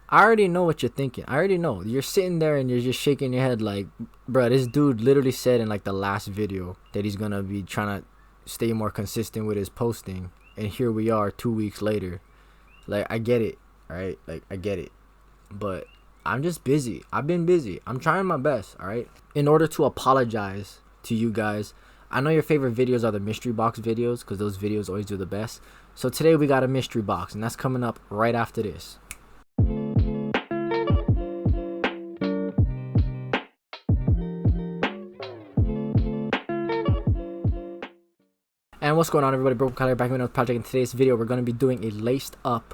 I already know what you're thinking. I already know. You're sitting there and you're just shaking your head like, bro, this dude literally said in like the last video that he's gonna be trying to stay more consistent with his posting, and here we are 2 weeks later. Like, I get it, right? Like, I get it, but I'm just busy. I've been busy. I'm trying my best, all right? In order to apologize to you guys, I know your favorite videos are the mystery box videos because those videos always do the best. So today we got a mystery box, and that's coming up right after this. And what's going on, everybody? Bro Kilar back with another project. In today's video, we're going to be doing a laced up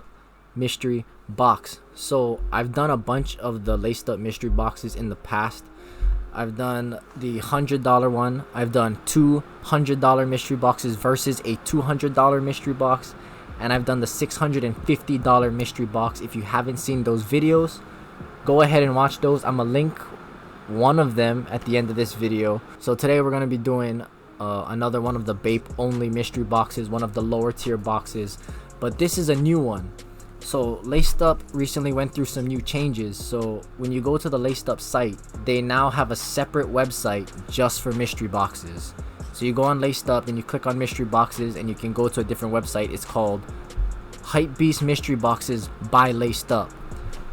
mystery box. So I've done a bunch of the laced up mystery boxes in the past. I've done the $100 one. I've done two $100 mystery boxes versus a $200 mystery box. And I've done the $650 mystery box. If you haven't seen those videos, go ahead and watch those. I'm going to link one of them at the end of this video. So today we're going to be doing another one of the Bape only mystery boxes, one of the lower tier boxes, but this is a new one. So Laced Up recently went through some new changes. So when you go to the Laced Up site, they now have a separate website just for mystery boxes. So you go on Laced Up and you click on mystery boxes and you can go to a different website. It's called HypeBeast Mystery Boxes by Laced Up,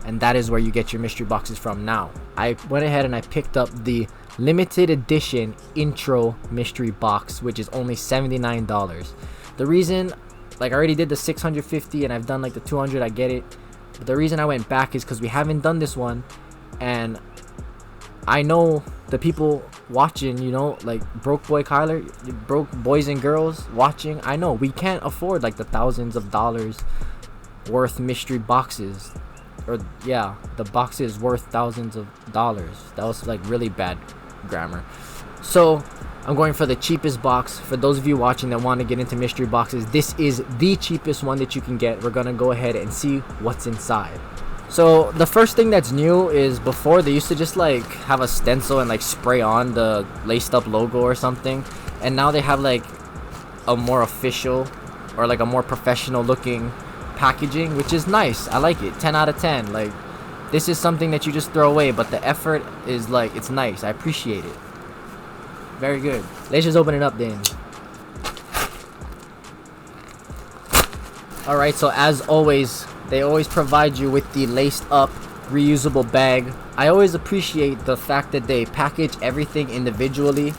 and that is where you get your mystery boxes from now. I went ahead and I picked up the limited edition intro mystery box, which is only $79. The reason, like, I already did the 650 and I've done like the 200, I get it, but the reason I went back is because we haven't done this one, and I know the people watching, you know, like broke boy Kyler, broke boys and girls watching, I know we can't afford like the thousands of dollars worth mystery boxes. Or yeah, the box is worth thousands of dollars. That was like really bad grammar. So I'm going for the cheapest box. For those of you watching that want to get into mystery boxes, this is the cheapest one that you can get. We're gonna go ahead and see what's inside. So the first thing that's new is, before they used to just like have a stencil and like spray on the Laced Up logo or something, and now they have like a more official or like a more professional looking packaging, which is nice. I like it. 10 out of 10. Like, this is something that you just throw away, but the effort is like, it's nice. I appreciate it. Very good. Let's just open it up then. Alright, so as always, they always provide you with the laced up reusable bag. I always appreciate the fact that they package everything individually.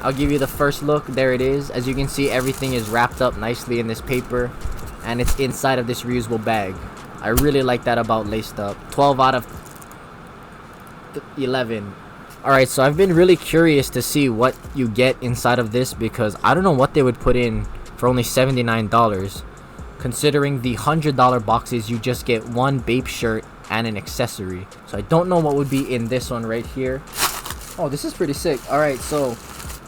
I'll give you the first look. There it is. As you can see, everything is wrapped up nicely in this paper, and it's inside of this reusable bag. I really like that about Laced Up. 12 out of 11. Alright, so I've been really curious to see what you get inside of this, because I don't know what they would put in for only $79. Considering the $100 boxes, you just get one Bape shirt and an accessory. So I don't know what would be in this one right here. Oh, this is pretty sick. Alright, so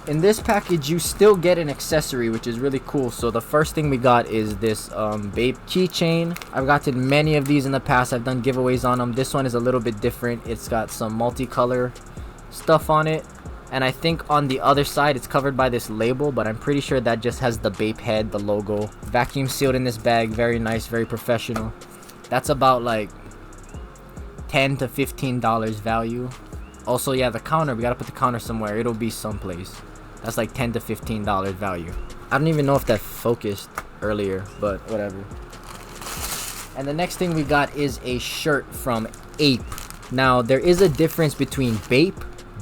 in this package, you still get an accessory, which is really cool. So the first thing we got is this Bape keychain. I've gotten many of these in the past. I've done giveaways on them. This one is a little bit different. It's got some multicolor stuff on it, and I think on the other side it's covered by this label, but I'm pretty sure that just has the Bape head, the logo. Vacuum sealed in this bag. Very nice, very professional. That's about like $10 to $15 value. Also, yeah, the counter, we gotta put the counter somewhere. It'll be someplace. That's like $10 to $15 value. I don't even know if that focused earlier, but whatever. And the next thing we got is a shirt from Ape. Now, there is a difference between Bape,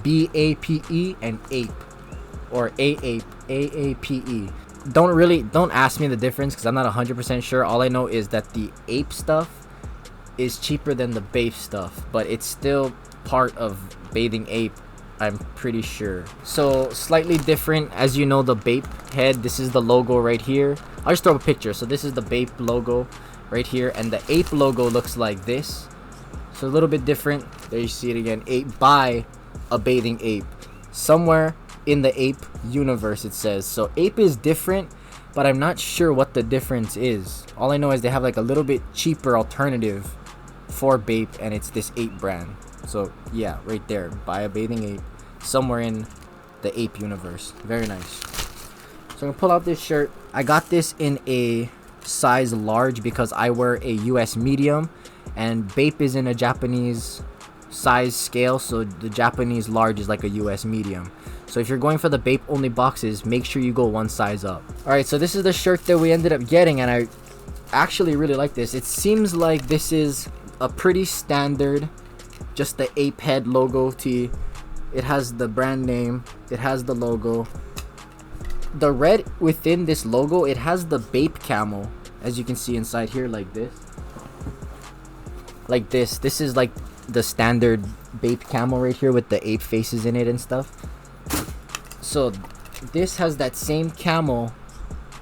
B-A-P-E, and Ape, or A-Ape, A-A-P-E. Don't ask me the difference, because I'm not 100% sure. All I know is that the Ape stuff is cheaper than the Bape stuff, but it's still part of Bathing Ape, I'm pretty sure. So slightly different. As you know, the Bape head, this is the logo right here. I'll just throw a picture. So this is the Bape logo right here, and the Ape logo looks like this. So a little bit different. There you see it again. Ape by a Bathing Ape. Somewhere in the Ape universe, it says. So Ape is different, but I'm not sure what the difference is. All I know is they have like a little bit cheaper alternative for Bape, and it's this Ape brand. So yeah, right there, buy a Bathing Ape, somewhere in the Ape universe. Very nice. So I'm gonna pull out this shirt. I got this in a size large because I wear a US medium, and Bape is in a Japanese size scale, so the Japanese large is like a US medium. So if you're going for the Bape only boxes, make sure you go one size up. Alright, so this is the shirt that we ended up getting, and I actually really like this. It seems like this is a pretty standard, just the ape head logo tee. It has the brand name, it has the logo. The red within this logo, it has the Bape camo, as you can see inside here, like this. Like this. This is like the standard Bape camo right here with the ape faces in it and stuff. So this has that same camo,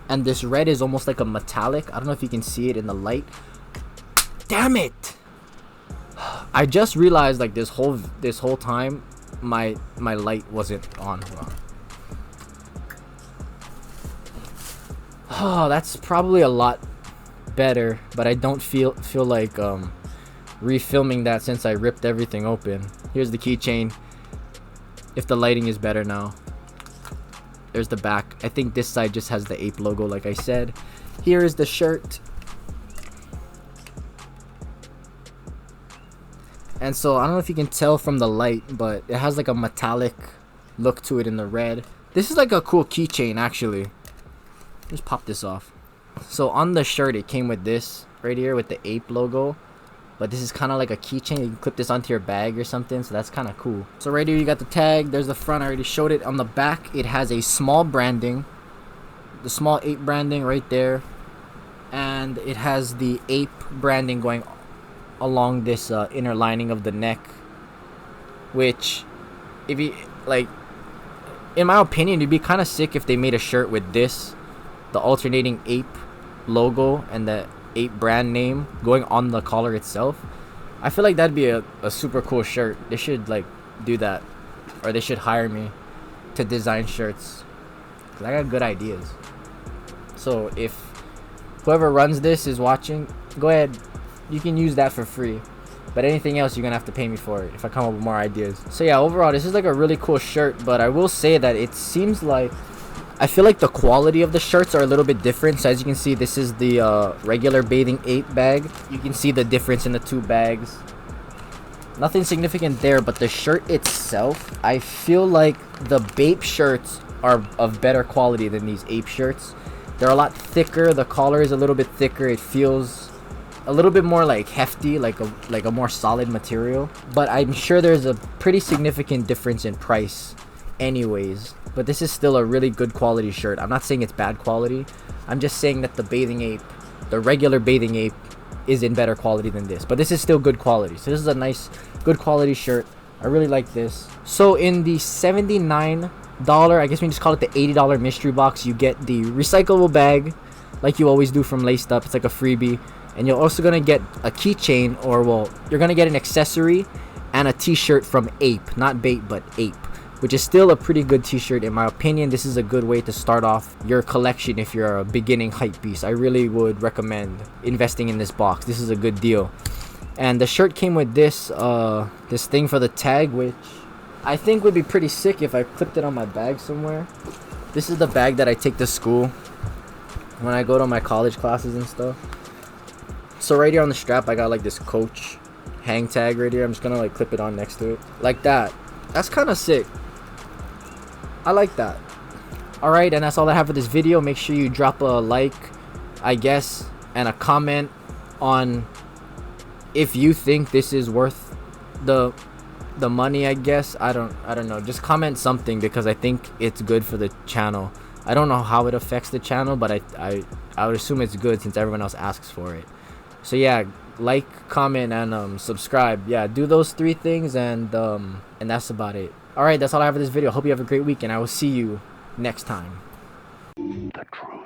and this red is almost like a metallic. I don't know if you can see it in the light. Damn it! I just realized like this whole time my light wasn't on. Oh, that's probably a lot better, but I don't feel like refilming that since I ripped everything open. Here's the keychain. If the lighting is better now. There's the back. I think this side just has the ape logo, like I said. Here is the shirt. And so I don't know if you can tell from the light, but it has like a metallic look to it in the red. This is like a cool keychain, actually. Just pop this off. So on the shirt, it came with this right here with the ape logo. But this is kind of like a keychain. You can clip this onto your bag or something, so that's kind of cool. So right here you got the tag. There's the front. I already showed it. On the back, it has a small branding. The small ape branding right there. And it has the ape branding going along this inner lining of the neck. Which, if you, like, in my opinion, it'd be kind of sick if they made a shirt with this. The alternating ape logo and the ape brand name going on the collar itself. I feel like that'd be a super cool shirt. They should like do that, or they should hire me to design shirts, because I got good ideas. So if whoever runs this is watching, go ahead, you can use that for free, but anything else you're gonna have to pay me for it if I come up with more ideas. So yeah, overall this is like a really cool shirt, but I will say that it seems like I feel like the quality of the shirts are a little bit different. So as you can see, this is the regular bathing ape bag. You can see the difference in the two bags. Nothing significant there, but the shirt itself, I feel like the Bape shirts are of better quality than these ape shirts. They're a lot thicker. The collar is a little bit thicker. It feels a little bit more like hefty, like a more solid material. But I'm sure there's a pretty significant difference in price anyways. But this is still a really good quality shirt. I'm not saying it's bad quality. I'm just saying that the bathing ape, the regular bathing ape, is in better quality than this. But this is still good quality. So this is a nice, good quality shirt. I really like this. So in the $79, I guess we can just call it the $80 mystery box, you get the recyclable bag, like you always do from Laced Up. It's like a freebie. And you're also gonna get a keychain, or well, you're gonna get an accessory and a t-shirt from Ape. Not Bape, but Ape, which is still a pretty good t-shirt in my opinion. This is a good way to start off your collection if you're a beginning hypebeast. I really would recommend investing in this box. This is a good deal. And the shirt came with this this thing for the tag, which I think would be pretty sick if I clipped it on my bag somewhere. This is the bag that I take to school when I go to my college classes and stuff. So right here on the strap, I got like this Coach hang tag right here. I'm just gonna like clip it on next to it like that. That's kind of sick. I like that. Alright, and that's all I have for this video. Make sure you drop a like, I guess, and a comment on if you think this is worth the money, I guess. I don't know. Just comment something, because I think it's good for the channel. I don't know how it affects the channel, but I would assume it's good since everyone else asks for it. So yeah, like, comment, and subscribe. Yeah, do those three things, and that's about it. Alright, that's all I have for this video. Hope you have a great week, and I will see you next time. The truth.